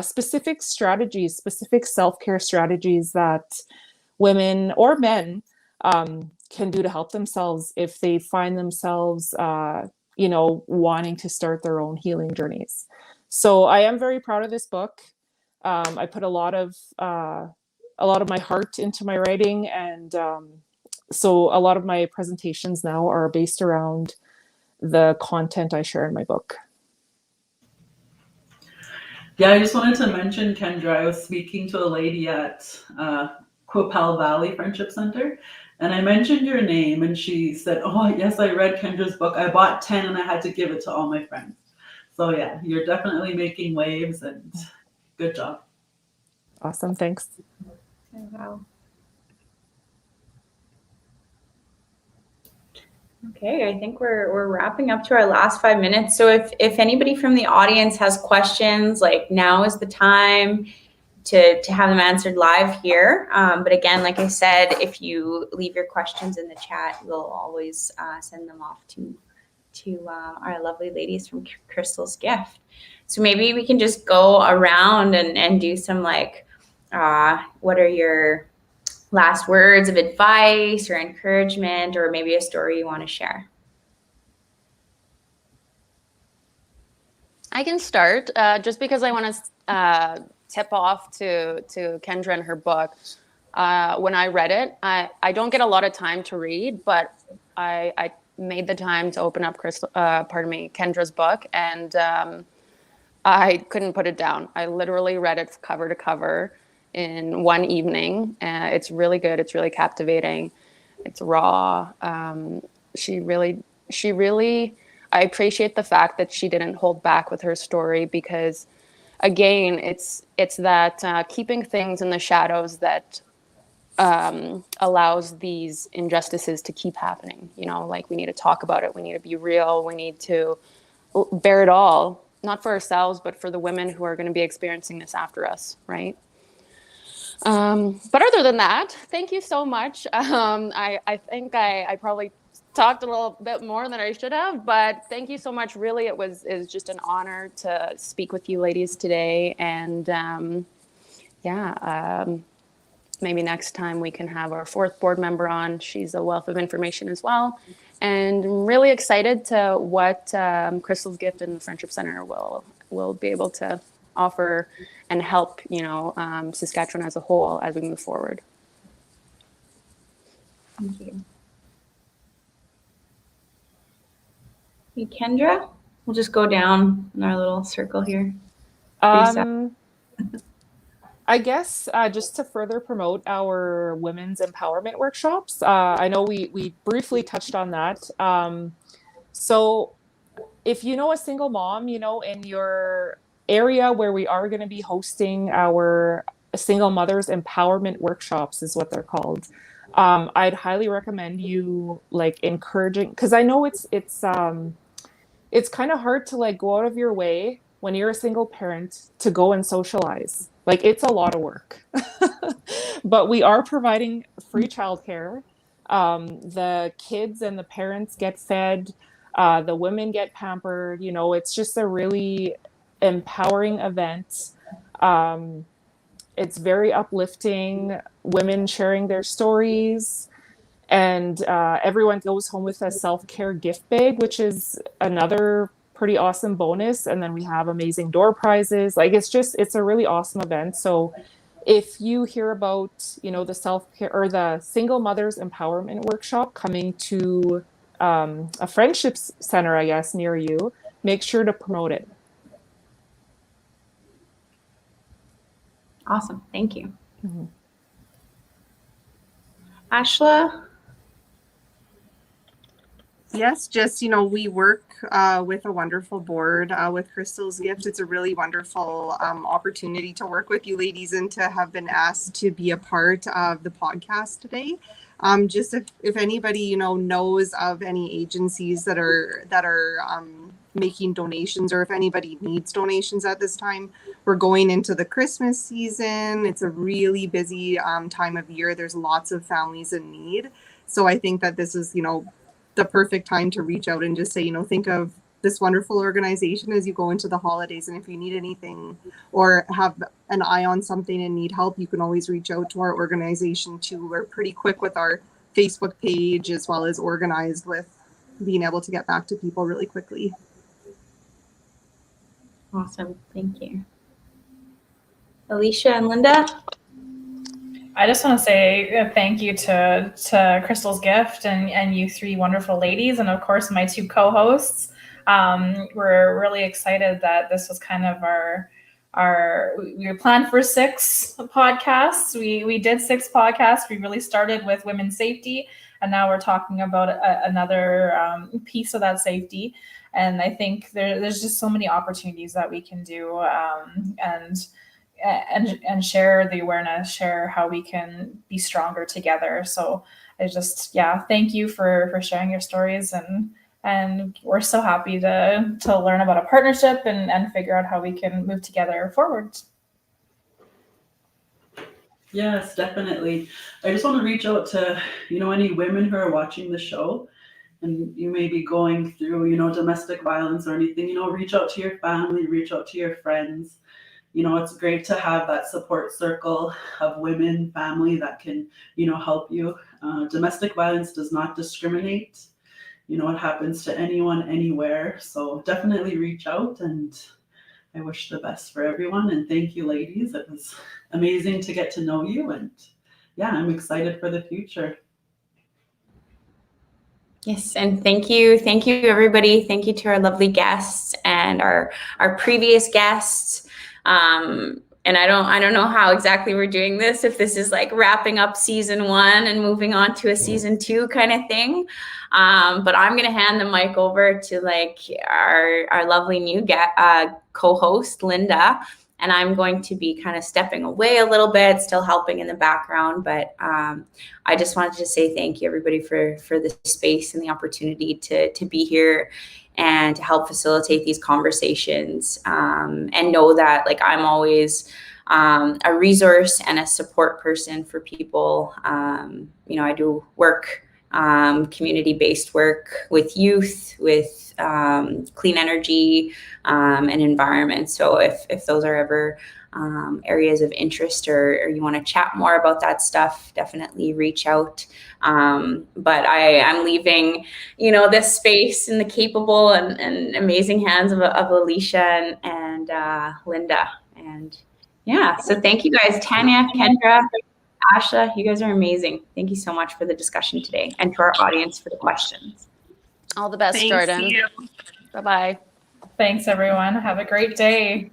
specific strategies, specific self-care strategies that women or men can do to help themselves if they find themselves, wanting to start their own healing journeys. So I am very proud of this book. I put a lot of my heart into my writing, and so a lot of my presentations now are based around the content I share in my book. Yeah, I just wanted to mention, Kendra, I was speaking to a lady at Quappel Valley Friendship Center, and I mentioned your name, and she said, "Oh, yes, I read Kendra's book. I bought 10 and I had to give it to all my friends." So yeah, you're definitely making waves, and good job. Awesome, thanks. Wow. Okay, I think we're wrapping up to our last 5 minutes. So if anybody from the audience has questions, like now is the time to have them answered live here. But again, like I said, if you leave your questions in the chat, we'll always send them off to our lovely ladies from Crystal's Gift. So maybe we can just go around and do some like, what are your last words of advice or encouragement, or maybe a story you want to share? I can start just because I want to tip off to Kendra and her book. When I read it, I don't get a lot of time to read, but I made the time to open up Kendra's book, and I couldn't put it down. I literally read it cover to cover in one evening. It's really good. It's really captivating. It's raw. She really, I appreciate the fact that she didn't hold back with her story, because again, it's that keeping things in the shadows that allows these injustices to keep happening. You know, like, we need to talk about it. We need to be real. We need to bear it all, not for ourselves, but for the women who are going to be experiencing this after us, right? But other than that, thank you so much. I think I probably talked a little bit more than I should have, but thank you so much. Really, it was just an honor to speak with you ladies today. And maybe next time we can have our fourth board member on. She's a wealth of information as well. And I'm really excited to what Crystal's Gift and the Friendship Center will be able to offer and help, Saskatchewan as a whole as we move forward. Thank you. Hey, Kendra, we'll just go down in our little circle here. I guess just to further promote our women's empowerment workshops, I know we briefly touched on that. So if you know a single mom, in your area where we are going to be hosting our single mothers empowerment workshops, is what they're called. I'd highly recommend you encouraging, because I know it's kind of hard to go out of your way when you're a single parent to go and socialize. It's a lot of work. But we are providing free childcare. The kids and the parents get fed. The women get pampered. It's just a really empowering event. It's very uplifting. Women sharing their stories. And everyone goes home with a self-care gift bag, which is another pretty awesome bonus. And then we have amazing door prizes. It's a really awesome event. So if you hear about, the self-care or the single mothers empowerment workshop coming to a friendship center, I guess, near you, make sure to promote it. Awesome. Thank you. Mm-hmm. Ashla? Yes, just, we work with a wonderful board with Crystal's Gift. It's a really wonderful opportunity to work with you ladies and to have been asked to be a part of the podcast today. Just if anybody, knows of any agencies that are making donations, or if anybody needs donations at this time, we're going into the Christmas season. It's a really busy time of year. There's lots of families in need. So I think that this is, the perfect time to reach out and just say, think of this wonderful organization as you go into the holidays. And if you need anything or have an eye on something and need help, you can always reach out to our organization too. We're pretty quick with our Facebook page, as well as organized with being able to get back to people really quickly. Awesome. Thank you. Alicia and Linda? I just want to say thank you to Crystal's Gift and you three wonderful ladies, and of course my two co-hosts. We're really excited that this was kind of we were planned for 6 podcasts. We did 6 podcasts. We really started with women's safety, and now we're talking about another piece of that safety. And I think there's just so many opportunities that we can do, and share the awareness, share how we can be stronger together. So I just, thank you for sharing your stories, and we're so happy to learn about a partnership and figure out how we can move together forward. Yes, definitely. I just want to reach out to, any women who are watching the show, and you may be going through, domestic violence or anything, reach out to your family, reach out to your friends. It's great to have that support circle of women, family that can, help you. Domestic violence does not discriminate. It happens to anyone, anywhere. So definitely reach out and, I wish the best for everyone. And thank you, ladies. It was amazing to get to know you. And yeah, I'm excited for the future. Yes, and thank you, everybody. Thank you to our lovely guests and our previous guests. And I don't know how exactly we're doing this. If this is like wrapping up season 1 and moving on to a season 2 kind of thing, but I'm gonna hand the mic over to like our lovely new co-host Linda. And I'm going to be kind of stepping away a little bit, still helping in the background. But I just wanted to say thank you, everybody, for the space and the opportunity to be here and to help facilitate these conversations. And know that like I'm always a resource and a support person for people. I do work, community-based work with youth, with clean energy and environment. So if those are ever areas of interest or you want to chat more about that stuff, definitely reach out. But I'm leaving, this space in the capable and amazing hands of Alicia and Linda. And yeah, so thank you guys, Tanya, Kendra, Asha, you guys are amazing. Thank you so much for the discussion today and to our audience for the questions. All the best, Thanks, Jordan. you. Bye-bye. Thanks, everyone. Have a great day.